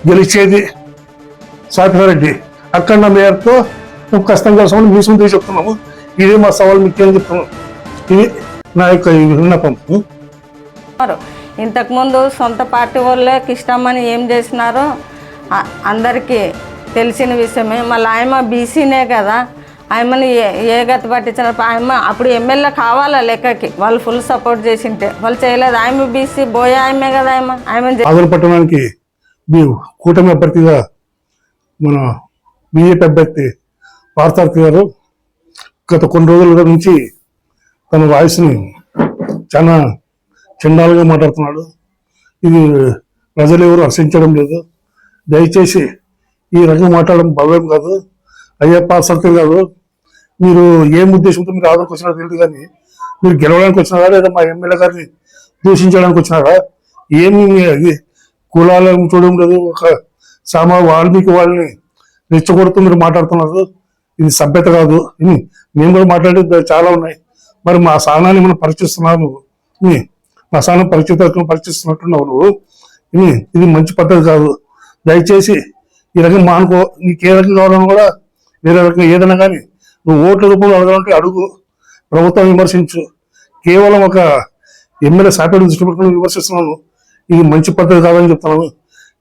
గెలిచేది సాపిరెడ్డి అక్కడ మేరతో మేము కష్టం కోసం మీ సొంత చెప్తున్నాము. ఇదే మా సవాల్ ముఖ్యం చెప్తున్నాం. ఇది నా యొక్క విన్నపం. ఇంతకుముందు సొంత పార్టీ వాళ్ళే కిష్టమ్మని ఏం చేసినారో అందరికీ తెలిసిన విషయమే. మళ్ళీ ఆయమ బీసీనే కదా, ఆయమని ఏ గతి పట్టించినప్పుడు ఆయమ అప్పుడు ఎమ్మెల్యే కావాలా లెక్కకి వాళ్ళు ఫుల్ సపోర్ట్ చేసింటే వాళ్ళు చేయలేదు. ఆయమ బీసీ బోయే ఆయమే కదా, ఆయమ పట్టణానికి కూటమి అభ్యర్థిగా మన బీజేపీ అభ్యర్థి పార్థసారథి గారు గత కొన్ని రోజుల నుంచి తన వాయిస్ని చాలా చండాలుగా మాట్లాడుతున్నాడు. ఇది ప్రజలు ఎవరు హర్షించడం లేదు. దయచేసి ఈ రకంగా మాట్లాడడం భావ్యం కాదు. అయ్యా పార్థసారథి గారు, మీరు ఏం ఉద్దేశంతో మీరు ఆదరణకు వచ్చినారో తెలియదు, కానీ మీరు గెలవడానికి వచ్చినారా లేదా మా ఎమ్మెల్యే గారిని దూషించడానికి వచ్చినారా? ఏమి కులాలను చూడడం లేదు. ఒక వాల్మీకి వాళ్ళని రెచ్చగొడుతూ మీరు మాట్లాడుతున్నారు. ఇది సభ్యత కాదు. మేము కూడా మాట్లాడేది చాలా ఉన్నాయి. మరి మా స్థానాన్ని మనం పరీక్షిస్తున్నాము. మా స్థానం పరీక్షిస్తున్నట్టున్నావు నువ్వు. ఇది మంచి పద్ధతి కాదు. దయచేసి ఈ రకంగా మానుకో. నీకు ఏ రకంగా కావాలని కూడా వేరే రకంగా ఏదైనా కానీ నువ్వు ఓట్ల రూపంలో అడగాలంటే అడుగు, ప్రభుత్వం విమర్శించు. కేవలం ఒక ఎమ్మెల్యే సాపేట దృష్టి పెట్టుకుని విమర్శిస్తున్నాను. ఇది మంచి పద్ధతి కాదని చెప్తున్నాను.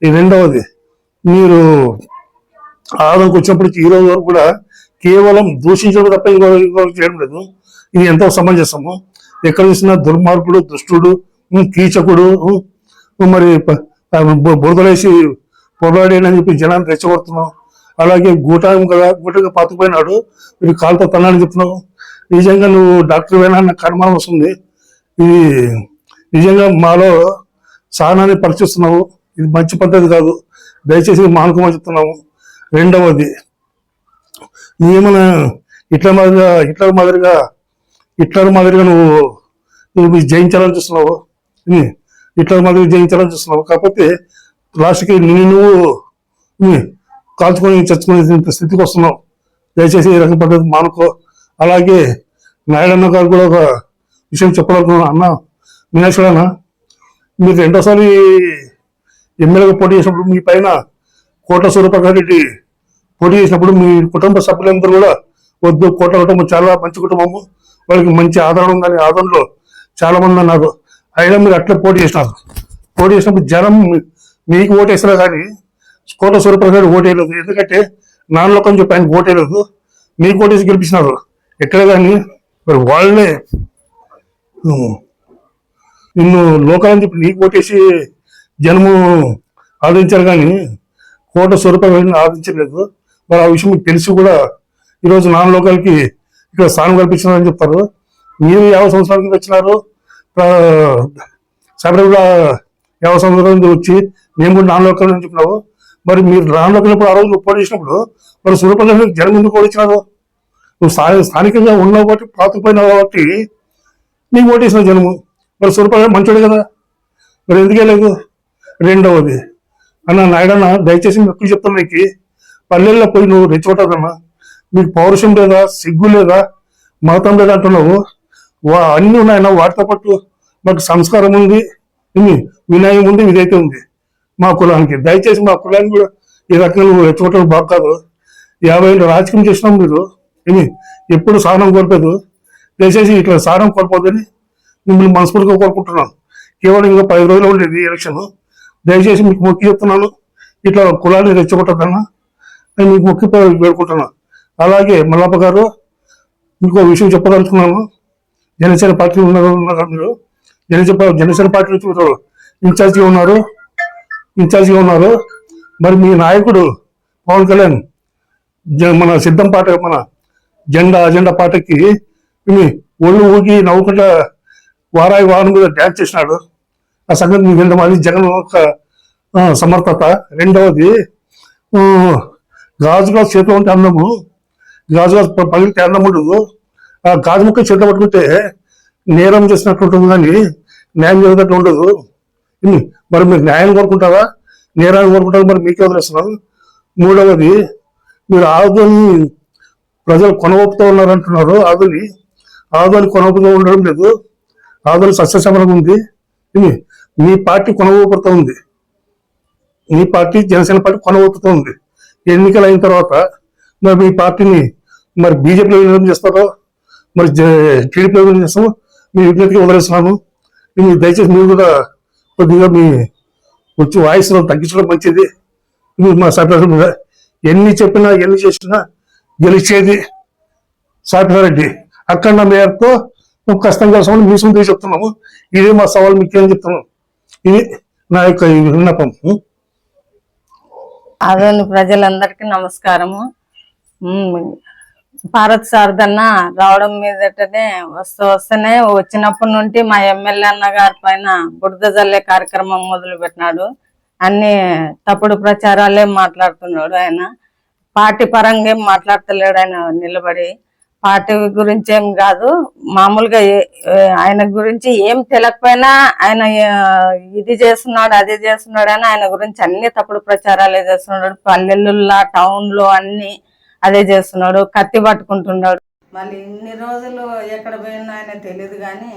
ఈ రెండవది, మీరు ఆదరణకు వచ్చినప్పటికీ ఈ రోజు వరకు కూడా కేవలం దూషించడం తప్ప ఇంకొకటి చేయడం లేదు. ఇది ఎంతో సమంజసము. ఎక్కడ చూసినా దుర్మార్గుడు, దుష్టుడు, కీచకుడు, మరి బురదలేసి పొరలాడేనని చెప్పి జనాన్ని రెచ్చగొడుతున్నాం. అలాగే గూటగా పాతుకుపోయినాడు, మీరు కాలుతో తన్నాలని చెప్తున్నావు. నిజంగా నువ్వు డాక్టర్ అయినా నాకు కర్మ వస్తుంది. ఇది నిజంగా మాలో సహనాన్ని పరీక్షిస్తున్నావు. ఇది మంచి పద్ధతి కాదు. దయచేసి మానుకోమని చెప్తున్నాము. రెండవది, నీమన హిట్లర్ మాదిరిగా నువ్వు జయించాలని చూస్తున్నావు. హిట్లర్ మాదిరిగా జయించాలని చూస్తున్నావు. కాకపోతే లాస్ట్కి నువ్వు కాల్చుకొని చచ్చుకునే స్థితికి వస్తున్నావు. దయచేసి ఈ రకం పద్ధతి మానుకో. అలాగే నాయుడన్న గారు కూడా ఒక విషయం చెప్పాలనుకున్నాను. అన్న మీనాక్షణ, మీరు రెండోసారి ఎమ్మెల్యేగా పోటీ చేసినప్పుడు మీ పైన కోట్ల సూర్యప్రకాష్ రెడ్డి పోటీ చేసినప్పుడు మీ కుటుంబ సభ్యులందరూ కూడా వద్దు, కోట్ల కుటుంబం చాలా మంచి కుటుంబము, వాళ్ళకి మంచి ఆదరణ ఉందని ఆదరణలో చాలా మంది అన్నారు. అయినా మీరు అట్లా పోటీ చేసినప్పుడు జనం మీకు ఓటేసినా కానీ కోట్ల సూర్యప్రకాష్ రెడ్డి ఓటేయలేదు. ఎందుకంటే నాన్నలోకం చెప్పి ఆయన ఓటేయలేదు, మీకు ఓటేసి గెలిపించినారు. ఎక్కడ కానీ మరి వాళ్ళే నిన్ను లోకాలని చెప్పి నీకు ఓటేసి జనము ఆదరించారు, కానీ కోట్ల సూర్యప్రకాష్ ఆదరించలేదు. మరి ఆ విషయం మీకు తెలిసి కూడా ఈరోజు నాన్న లోకాలకి ఇక్కడ స్థానం కల్పించినారని చెప్తారు. మీరు 50 సంవత్సరాల కింద వచ్చినారు, సపరేట్ కూడా 50 సంవత్సరాల నుంచి వచ్చి మేము కూడా నాన్న లోకాలు అని చెప్పినావు. మరి మీరు నాన్న లోకలినప్పుడు ఆ రోజు నువ్వు పోటీ చేసినప్పుడు మరి సూర్యప్రకాష్ జనం ఎందుకు ఓడించినారు? నువ్వు స్థానికంగా ఉన్నావు కాబట్టి, పాతుకుపోయినావు కాబట్టి నీకు ఓటేసిన జనము. మరి సూర్యప్రకాష్ మంచోడు కదా, మరి ఎందుకే లేదు? రెండవది, అన్న నాయుడన్న, దయచేసి మీకు ఎక్కువ చెప్తాను, నీకు పల్లెల్లో పోయి నువ్వు రెచ్చగొట్టదన్నా. మీకు పౌరుషం లేదా, సిగ్గు లేదా, మతం లేదా అంటున్నావు. అన్నీ ఉన్నాయన్నా. వాటితో పాటు మాకు సంస్కారం ఉంది, వినయం ఉంది, ఇదైతే ఉంది మా కులానికి. దయచేసి మా కులానికి కూడా ఈ రకంగా నువ్వు రెచ్చగొట్టడం బాగా కాదు. 50 ఏళ్ళు రాజకీయం చేసినాం, మీరు ఎప్పుడు సహనం కోల్పోదు. దయచేసి ఇట్లా సహనం కోల్పోదని మిమ్మల్ని మనస్ఫూర్తిగా కోరుకుంటున్నాను. కేవలం ఇంకా 10 రోజులు ఉండేది ఎలక్షన్. దయచేసి మీకు మొక్కి చెప్తున్నాను, ఇట్లా కులాన్ని రెచ్చగొట్టద్దన్నా నేను మీకు మొక్కి వేడుకుంటున్నాను. అలాగే మల్లప్ప గారు, ఇంకో విషయం చెప్పదలుచుకున్నాను. జనసేన పార్టీ ఉన్నారు మీరు, జనసేన పార్టీ నుంచి మీరు ఇన్ఛార్జిగా ఉన్నారు. మరి మీ నాయకుడు పవన్ కళ్యాణ్ మన సిద్ధం పాట, మన అజెండా పాటకి ఒళ్ళు ఊగి నవ్వుకుంటా వారాయి వాహనం మీద డ్యాన్స్ చేసినాడు. ఆ సంగతి మీకు వెళ్దాం. అది జగన్ యొక్క సమర్థత. రెండవది, గాజు గ్లాస్ చేతిలో ఉంటే అందము, గాజు గ్లాస్ పగిలితే అందం ఉండదు. ఆ గాజు ముక్క చేతిలో పట్టుకుంటే నేరం చేసినట్టు ఉంటుంది, కానీ న్యాయం జరిగినట్టు ఉండదు. మరి మీరు న్యాయం కోరుకుంటారా, నేరాన్ని కోరుకుంటారా? మరి మీకే వదిలేస్తున్నాను. మూడవది, మీరు ఆదుని ప్రజలు కొనవప్పుతూ ఉన్నారంటున్నారు. ఆదుని కొనవప్పుతూ ఉండడం లేదు. ఆదుని సస్యశమనం ఉంది. మీ పార్టీ కొనవప్పుతూ ఉంది. మీ పార్టీ జనసేన పార్టీ కొనబోతుంది. ఎన్నికలు అయిన తర్వాత మరి మీ పార్టీని మరి బీజేపీలో విలీనం చేస్తారో మరి టీడీపీలో విలీనం చేస్తామో మీ విజ్ఞప్తికి వదిలేస్తున్నాను. మీరు దయచేసి మీరు కూడా కొద్దిగా మీ వచ్చి వాయిస్ తగ్గించడం మంచిది. మీరు మా సాయిప్రసాద్ మీద ఎన్ని చెప్పినా ఎన్ని చేసినా గెలిచేది సాయిప్రసాద్ అక్కడ మేరతో మేము కష్టం చేస్తామని మీ సొంత చెప్తున్నాము. ఇదే మా సవాల్ మీకు చెప్తున్నాం. ఇది నా యొక్క విన్నపం. అదోని ప్రజలందరికీ నమస్కారము. భారత్ సారథన్న రావడం మీదటనే వస్తేనే వచ్చినప్పటి నుండి మా ఎమ్మెల్యే అన్న గారి పైన బురద జల్లే కార్యక్రమం మొదలు పెట్టినాడు. అన్ని తప్పుడు ప్రచారాలే మాట్లాడుతున్నాడు. ఆయన పార్టీ పరంగా ఏం మాట్లాడతలేడు. ఆయన నిలబడి పార్టీ గురించి ఏం కాదు, మామూలుగా ఆయన గురించి ఏం తెలియకపోయినా ఆయన ఇది చేస్తున్నాడు అది చేస్తున్నాడు అని ఆయన గురించి అన్ని తప్పుడు ప్రచారాలే చేస్తున్నాడు. పల్లెల్లో టౌన్ లో అన్ని అదే చేస్తున్నాడు. కత్తి పట్టుకుంటున్నాడు. మళ్ళీ ఇన్ని రోజులు ఎక్కడ పోయినా ఆయన తెలియదు, కానీ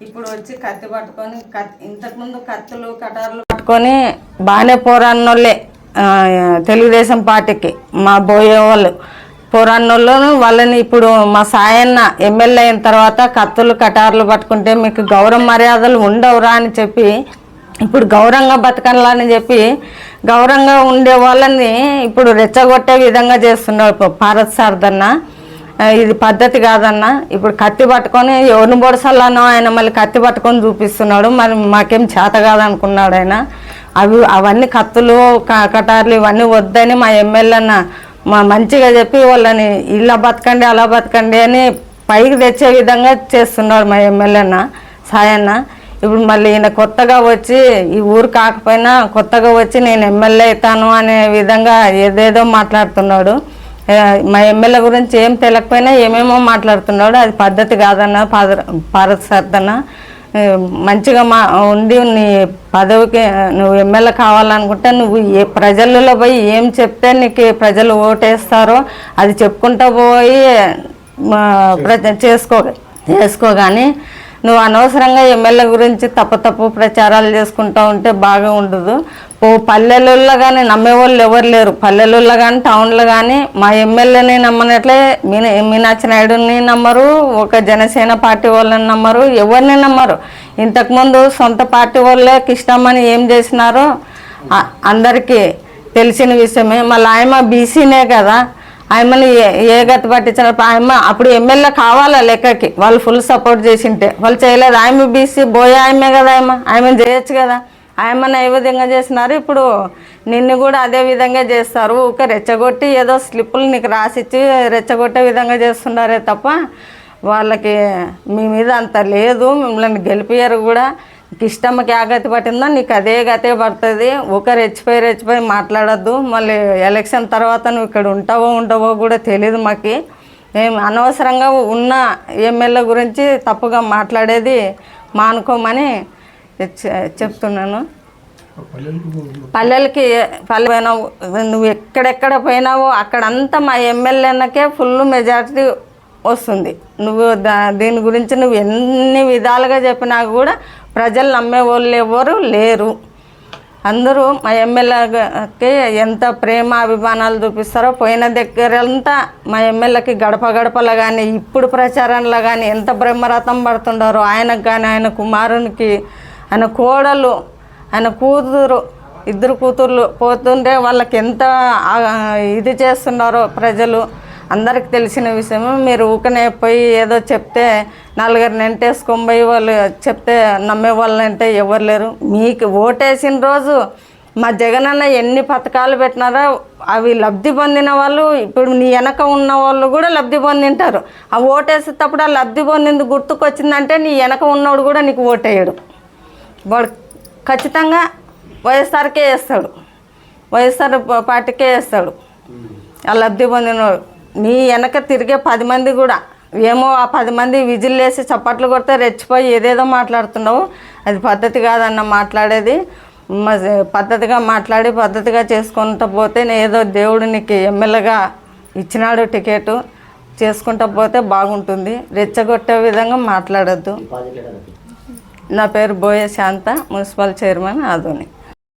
ఇప్పుడు వచ్చి కత్తి పట్టుకొని ఇంతకుముందు కత్తులు కటార్లు పట్టుకొని బాగానే పోరాన్నోళ్ళే తెలుగుదేశం పార్టీకి మా బోయే వాళ్ళు పోరాన్నోళ్ళను వాళ్ళని ఇప్పుడు మా సాయన్న ఎమ్మెల్యే అయిన తర్వాత కత్తులు కటార్లు పట్టుకుంటే మీకు గౌరవ మర్యాదలు ఉండవురా అని చెప్పి ఇప్పుడు గౌరవంగా బతకాలని చెప్పి గౌరవంగా ఉండే వాళ్ళని ఇప్పుడు రెచ్చగొట్టే విధంగా చేస్తున్నాడు భారత్ సారథన్న. ఇది పద్ధతి కాదన్న. ఇప్పుడు కత్తి పట్టుకొని ఎవరిని పొడసాలనో ఆయన మళ్ళీ కత్తి పట్టుకొని చూపిస్తున్నాడు. మరి మాకేం చేత కాదనుకున్నాడు ఆయన. అవన్నీ కత్తులు కటార్లు ఇవన్నీ వద్దని మా ఎమ్మెల్యేన్న మంచిగా చెప్పి వాళ్ళని ఇలా బతకండి అలా బతకండి అని పైకి తెచ్చే విధంగా చేస్తున్నాడు మా ఎమ్మెల్యేన్న సాయన్న. ఇప్పుడు మళ్ళీ ఈయన కొత్తగా వచ్చి ఈ ఊరు కాకపోయినా కొత్తగా వచ్చి నేను ఎమ్మెల్యే అవుతాను అనే విధంగా ఏదేదో మాట్లాడుతున్నాడు. మా ఎమ్మెల్యే గురించి ఏం తెలియకపోయినా ఏమేమో మాట్లాడుతున్నాడు. అది పద్ధతి కాదన్న భారత్ సారథన్న. మంచిగా ఉండి నీ పదవికి నువ్వు ఎమ్మెల్యే కావాలనుకుంటే నువ్వు ప్రజలలో పోయి ఏం చెప్తే నీకు ప్రజలు ఓటేస్తారో అది చెప్పుకుంటూ పోయి చేసుకో కానీ నువ్వు అనవసరంగా ఎమ్మెల్యే గురించి తప్పు ప్రచారాలు చేసుకుంటూ ఉంటే బాగా ఉండదు. పల్లెలలో కానీ నమ్మేవాళ్ళు ఎవరు లేరు. పల్లెలలో కానీ టౌన్లో కానీ మా ఎమ్మెల్యేని నమ్మనట్లే మీనాక్షి నాయుడుని నమ్మరు, ఒక జనసేన పార్టీ వాళ్ళని నమ్మరు, ఎవరిని నమ్మరు. ఇంతకుముందు సొంత పార్టీ వాళ్ళే కృష్ణమ్మని ఏం చేసినారో అందరికీ తెలిసిన విషయమే. మళ్ళీ ఆయమ బీసీనే కదా, ఆయమని ఏ గతి పట్టించినప్పుడు ఆయమ అప్పుడు ఎమ్మెల్యే కావాలా లెక్కకి వాళ్ళు ఫుల్ సపోర్ట్ చేసింటే వాళ్ళు చేయలేదు. ఆయమ బీసీ బోయే ఆయమే కదా, ఆయమని చేయొచ్చు కదా. ఆయమని ఏ విధంగా చేసినారు, ఇప్పుడు నిన్ను కూడా అదే విధంగా చేస్తారు. ఊకే రెచ్చగొట్టి ఏదో స్లిప్పులు నీకు రాసిచ్చి రెచ్చగొట్టే విధంగా చేస్తున్నారే తప్ప వాళ్ళకి మీ మీద అంత లేదు. మిమ్మల్ని గెలిపియారు కూడా. ఇష్టమ్మకి ఆ గతి పట్టిందో నీకు అదే గతే పడుతుంది. ఒక రెచ్చిపోయి మాట్లాడద్దు. మళ్ళీ ఎలక్షన్ తర్వాత నువ్వు ఇక్కడ ఉంటావో కూడా తెలియదు మాకు. మేము అనవసరంగా ఉన్న ఎమ్మెల్యే గురించి తప్పుగా మాట్లాడేది మానుకోమని చెప్తున్నాను. పల్లె పోయినావు, నువ్వు ఎక్కడెక్కడ పోయినావో అక్కడంతా మా ఎమ్మెల్యేనకే ఫుల్ మెజారిటీ వస్తుంది. నువ్వు దీని గురించి నువ్వు ఎన్ని విధాలుగా చెప్పినా కూడా ప్రజలు నమ్మే వాళ్ళు ఎవరు లేరు. అందరూ మా ఎమ్మెల్యేకి ఎంత ప్రేమ అభిమానాలు చూపిస్తారో పోయిన దగ్గరంతా మా ఎమ్మెల్యేకి గడపలో కానీ ఇప్పుడు ప్రచారంలో కానీ ఎంత బ్రహ్మరథం పడుతుండారో ఆయనకు కానీ ఆయన కుమారునికి ఆయన కోడలు ఆయన కూతురు ఇద్దరు కూతుర్లు పోతుంటే వాళ్ళకి ఎంత ఇది చేస్తున్నారో ప్రజలు అందరికి తెలిసిన విషయము. మీరు ఊకనే పోయి ఏదో చెప్తే నలుగురిని ఎంటేసుకొని పోయి వాళ్ళు చెప్తే నమ్మే వాళ్ళు అంటే ఎవరు లేరు. మీకు ఓటేసిన రోజు మా జగనన్న ఎన్ని పథకాలు పెట్టినారో అవి లబ్ధి పొందిన వాళ్ళు ఇప్పుడు నీ వెనక ఉన్న వాళ్ళు కూడా లబ్ధి పొందింటారు. ఆ ఓటేసేటప్పుడు ఆ లబ్ధి పొందింది గుర్తుకొచ్చిందంటే నీ వెనక ఉన్నవాడు కూడా నీకు ఓటేయడు. వాడు ఖచ్చితంగా వైఎస్ఆర్కే వేస్తాడు, వైఎస్ఆర్ పార్టీకే వేస్తాడు. ఆ లబ్ధి పొందినవాడు నీ వెనక తిరిగే 10 మంది కూడా ఏమో ఆ 10 మంది విజిల్ వేసి చప్పట్లు కొడితే రెచ్చిపోయి ఏదేదో మాట్లాడుతున్నావు. అది పద్ధతి కాదన్న మాట్లాడేది. పద్ధతిగా మాట్లాడి పద్ధతిగా చేసుకుంటూ పోతే ఏదో దేవుడు నీకు ఎమ్మెల్యేగా ఇచ్చినాడు టికెట్, చేసుకుంటూ పోతే బాగుంటుంది. రెచ్చగొట్టే విధంగా మాట్లాడద్దు. నా పేరు బోయే శాంత, మున్సిపల్ చైర్మన్ ఆదోని.